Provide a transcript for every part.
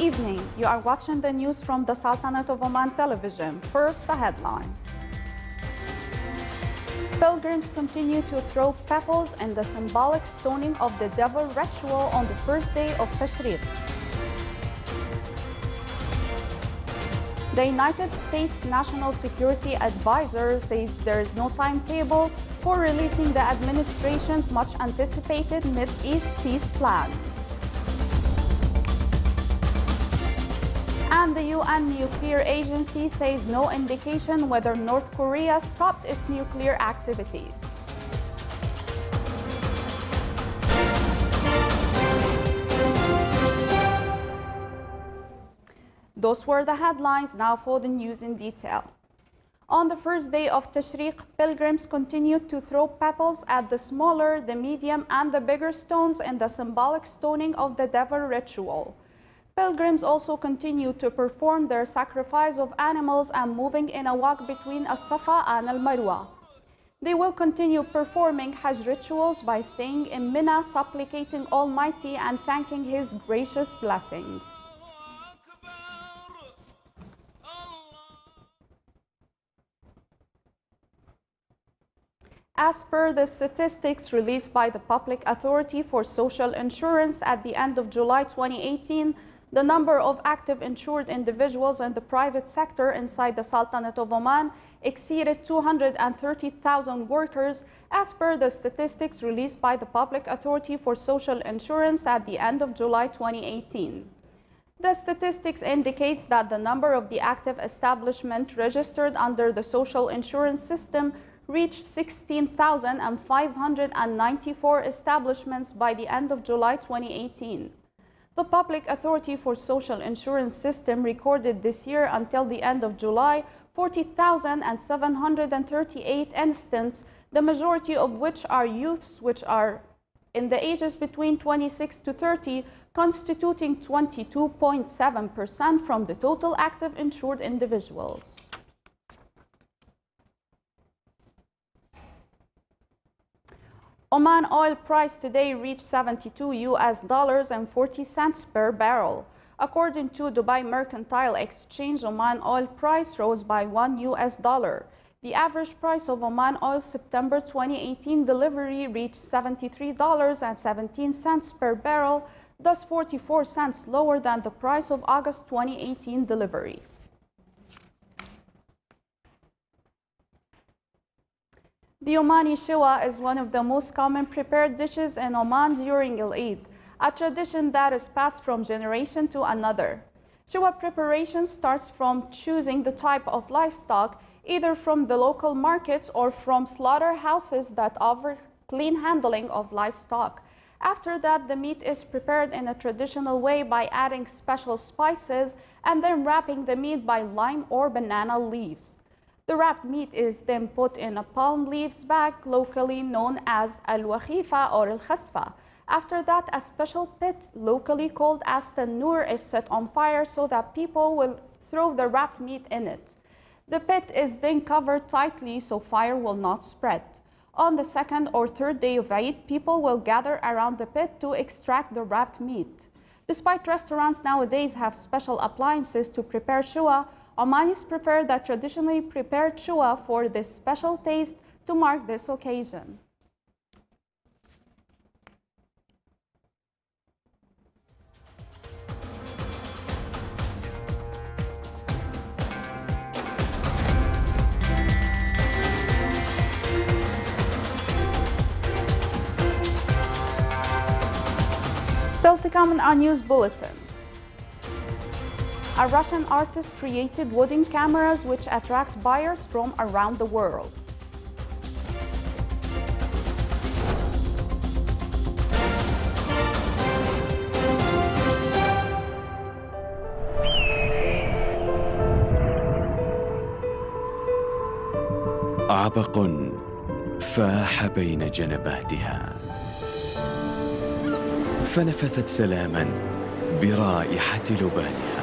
evening. You are watching the news from the Sultanate of Oman television. First, the headlines. Pilgrims continue to throw pebbles in the symbolic stoning of the devil ritual on the first day of Tashriq. The United States National Security Advisor says there is no timetable for releasing the administration's much-anticipated Mideast peace plan. And the UN Nuclear Agency says no indication whether North Korea stopped its nuclear activities. Those were the headlines. Now for the news in detail. On the first day of Tashriq, pilgrims continued to throw pebbles at the smaller, the medium, and the bigger stones in the symbolic stoning of the devil ritual. Pilgrims also continue to perform their sacrifice of animals and moving in a walk between As-Safa and Al-Marwa. They will continue performing Hajj rituals by staying in Mina, supplicating Almighty and thanking His gracious blessings. As per the statistics released by the Public Authority for Social Insurance at the end of July 2018, the number of active insured individuals in the private sector inside the Sultanate of Oman exceeded 230,000 workers, as per the statistics released by the Public Authority for Social Insurance at the end of July 2018. The statistics indicates that the number of the active establishments registered under the social insurance system reached 16,594 establishments by the end of July 2018. The Public Authority for Social Insurance System recorded this year until the end of July 40,738 instances, the majority of which are youths, which are in the ages between 26 to 30, constituting 22.7% from the total active insured individuals. Oman oil price today reached $72.40 per barrel. According to Dubai Mercantile Exchange, Oman oil price rose by $1. The average price of Oman oil September 2018 delivery reached $73.17 per barrel, thus 44 cents lower than the price of August 2018 delivery. The Omani Shiwa is one of the most common prepared dishes in Oman during Eid, a tradition that is passed from generation to another. Shiwa preparation starts from choosing the type of livestock, either from the local markets or from slaughterhouses that offer clean handling of livestock. After that, the meat is prepared in a traditional way by adding special spices and then wrapping the meat by lime or banana leaves. The wrapped meat is then put in a palm leaves bag, locally known as al-wakhifa or al-khasfa. After that, a special pit, locally called as tanur, is set on fire so that people will throw the wrapped meat in it. The pit is then covered tightly so fire will not spread. On the second or third day of Eid, people will gather around the pit to extract the wrapped meat. Despite restaurants nowadays have special appliances to prepare shiwa, Omanis prefer the traditionally prepared shiwa for this special taste to mark this occasion. Still to come in our news bulletin. A Russian artist created wooden cameras which attract buyers from around the world. عبق فاح بين جنباتها، فنفثت سلاما برائحة لبانها.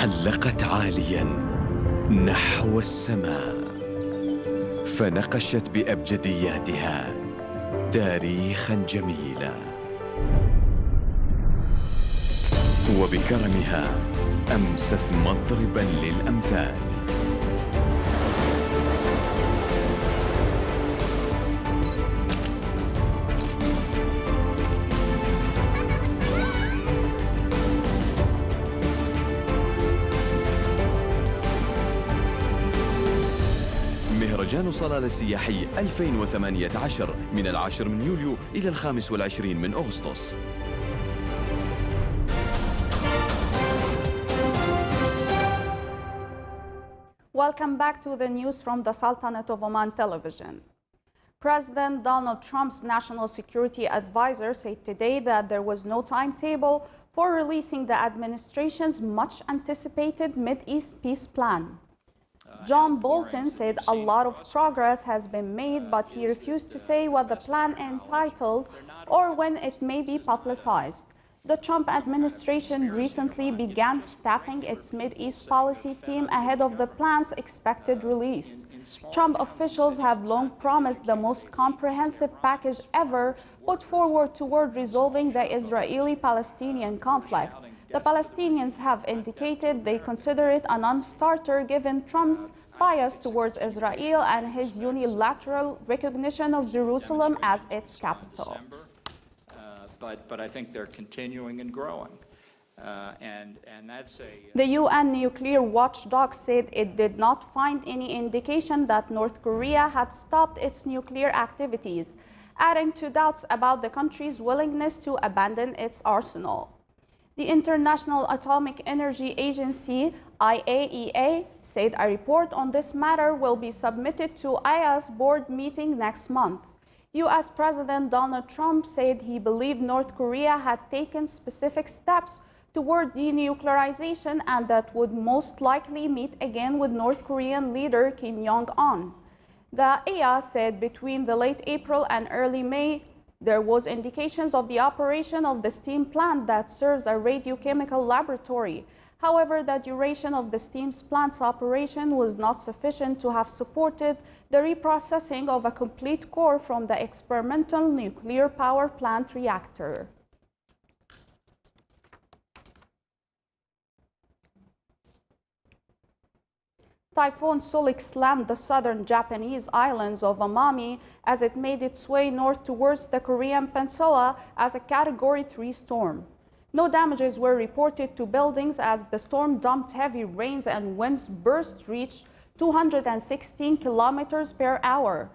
حلقت عاليا نحو السماء، فنقشت بأبجدياتها تاريخا جميلا، وبكرمها أمست مضربا للأمثال. مهرجان صلالة السياحي 2018 من 10 من يوليو إلى 25 من أغسطس. Welcome back to the news from the Sultanate of Oman television. President Donald Trump's national security advisor said today that there was no timetable for releasing the administration's much anticipated Mid-East peace plan. John Bolton said a lot of progress has been made, but he refused to say what the plan entitled or when it may be publicized. The Trump administration recently began staffing its Mid-East policy team ahead of the plan's expected release. Trump officials have long promised the most comprehensive package ever put forward toward resolving the Israeli-Palestinian conflict. The Palestinians have indicated they consider it a non-starter given Trump's bias towards Israel and his unilateral recognition of Jerusalem as its capital. But I think they're continuing and growing. And that's The UN nuclear watchdog said it did not find any indication that North Korea had stopped its nuclear activities, adding to doubts about the country's willingness to abandon its arsenal. The International Atomic Energy Agency, IAEA, said a report on this matter will be submitted to IAEA's board meeting next month. U.S. President Donald Trump said he believed North Korea had taken specific steps toward denuclearization and that would most likely meet again with North Korean leader Kim Jong-un. The IAEA said between the late April and early May, there was indications of the operation of the steam plant that serves a radiochemical laboratory. However, the duration of the steam plant's operation was not sufficient to have supported the reprocessing of a complete core from the experimental nuclear power plant reactor. Typhoon Sulik slammed the southern Japanese islands of Amami as it made its way north towards the Korean peninsula as a Category 3 storm. No damages were reported to buildings as the storm dumped heavy rains and winds bursts reached 216 kilometers per hour.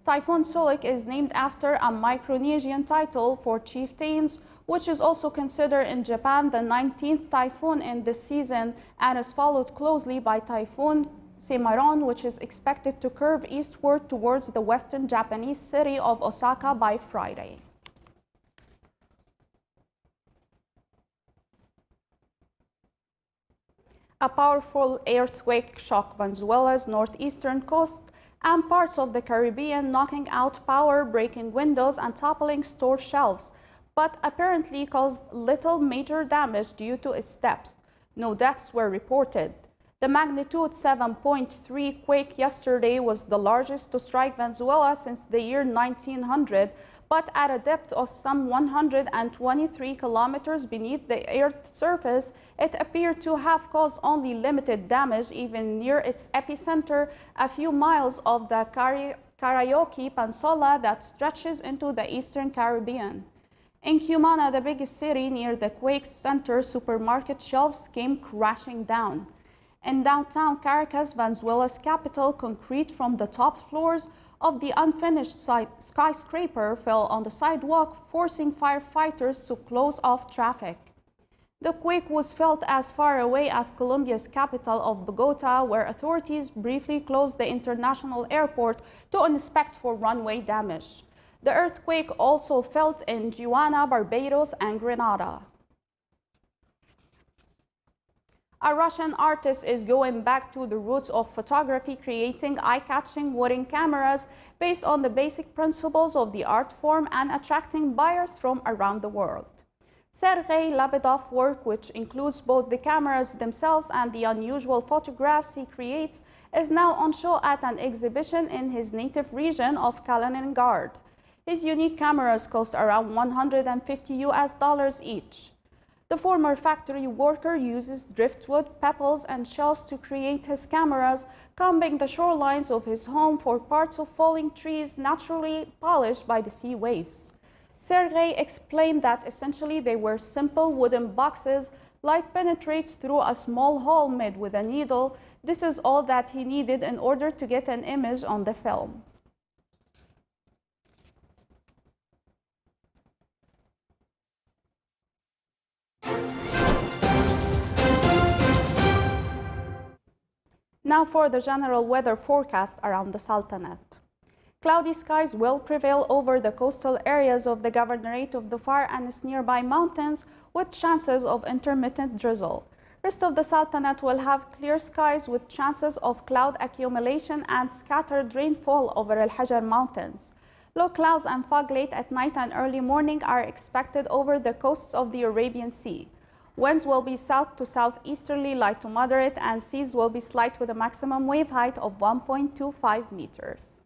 Typhoon Sulik is named after a Micronesian title for chieftains, which is also considered in Japan the 19th typhoon in this season and is followed closely by Typhoon Cimarron, which is expected to curve eastward towards the western Japanese city of Osaka by Friday. A powerful earthquake shocked Venezuela's northeastern coast and parts of the Caribbean, knocking out power, breaking windows, and toppling store shelves, but apparently caused little major damage due to its depth. No deaths were reported. The magnitude 7.3 quake yesterday was the largest to strike Venezuela since the year 1900, but at a depth of some 123 kilometers beneath the Earth's surface, it appeared to have caused only limited damage even near its epicenter, a few miles off the Karaoke Peninsula that stretches into the eastern Caribbean. In Cumana, the biggest city near the quake center, supermarket shelves came crashing down. In downtown Caracas, Venezuela's capital, concrete from the top floors of the unfinished skyscraper fell on the sidewalk, forcing firefighters to close off traffic. The quake was felt as far away as Colombia's capital of Bogota, where authorities briefly closed the international airport to inspect for runway damage. The earthquake also felt in Guyana, Barbados, and Grenada. A Russian artist is going back to the roots of photography, creating eye-catching wooden cameras based on the basic principles of the art form and attracting buyers from around the world. Sergei Lebedev's work, which includes both the cameras themselves and the unusual photographs he creates, is now on show at an exhibition in his native region of Kaliningrad. His unique cameras cost around $150 each. The former factory worker uses driftwood, pebbles, and shells to create his cameras, combing the shorelines of his home for parts of falling trees naturally polished by the sea waves. Sergei explained that essentially they were simple wooden boxes. Light penetrates through a small hole made with a needle. This is all that he needed in order to get an image on the film. Now for the general weather forecast around the Sultanate. Cloudy skies will prevail over the coastal areas of the Governorate of Dhofar and its nearby mountains, with chances of intermittent drizzle. Rest of the Sultanate will have clear skies with chances of cloud accumulation and scattered rainfall over Al-Hajar Mountains. Low clouds and fog late at night and early morning are expected over the coasts of the Arabian Sea. Winds will be south to southeasterly, light to moderate, and seas will be slight with a maximum wave height of 1.25 meters.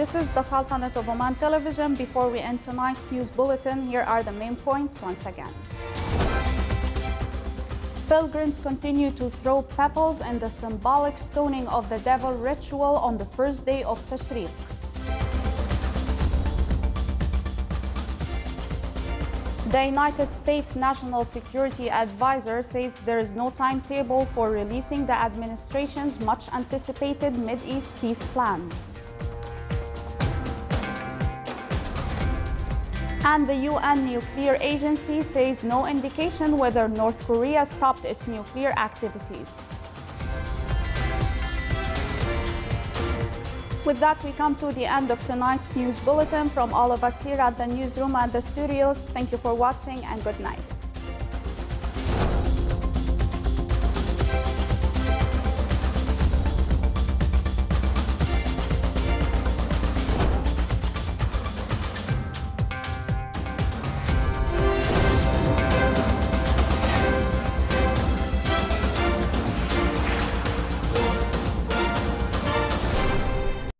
This is the Sultanate of Oman television. Before we end tonight's news bulletin, here are the main points once again. Pilgrims continue to throw pebbles in the symbolic stoning of the devil ritual on the first day of Tashriq. The United States National Security Advisor says there is no timetable for releasing the administration's much-anticipated Mideast peace plan. And the UN Nuclear Agency says no indication whether North Korea stopped its nuclear activities. With that, we come to the end of tonight's news bulletin. From all of us here at the newsroom and the studios, thank you for watching and good night.